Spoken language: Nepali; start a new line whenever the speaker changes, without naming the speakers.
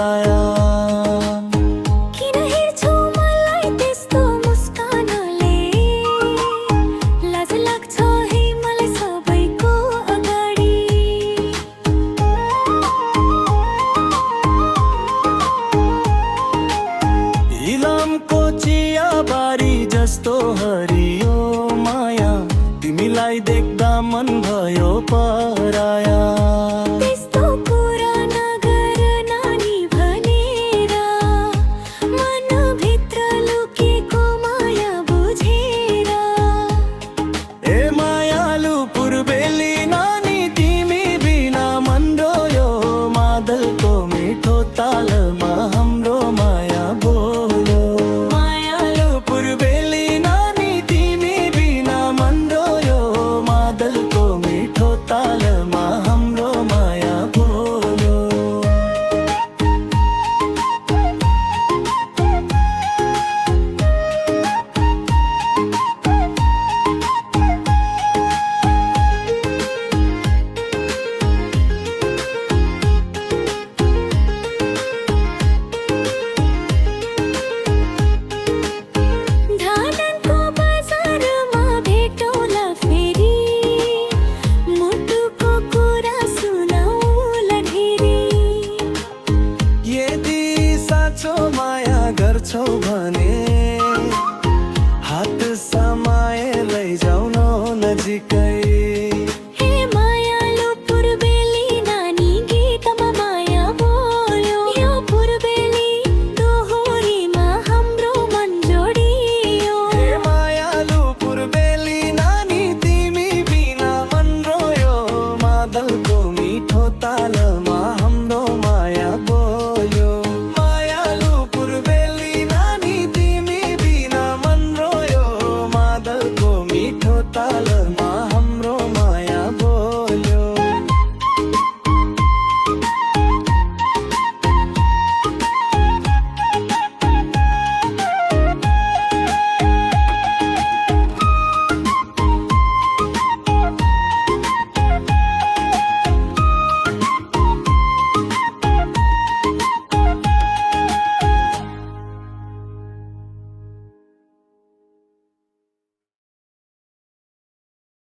पराया।
किन हेर्छौ मलाई त्यस्तो मुस्कानले, लाज लाग्छ है मलाई सबैको अगाडि।
इलामको चियाबारी जस्तो हरियो माया, तिमीलाई देख्दा मन भयो पराया।
त्यस्तो कुरा नगर नानी भनेर, मनभित्र लुकेको माया बुझेर।
ए मायालु पूर्वेली नानी, तिमी बिना मन रोयो। मादलको मिठो तालमा हाम्रो माया बोल्यो। मायालु पूर्वेली नानी, तिमी बिना मन रोयो। मादलको मिठो तालमा हाम्रो माया बोल्यो।
धानको बजारमा भेटौँला फेरि, मुटुको कुरा सुनाउला धेरै।
यदि साँचो माया गर्छौ भने, हात समाए लैजाऊ न नजिकै।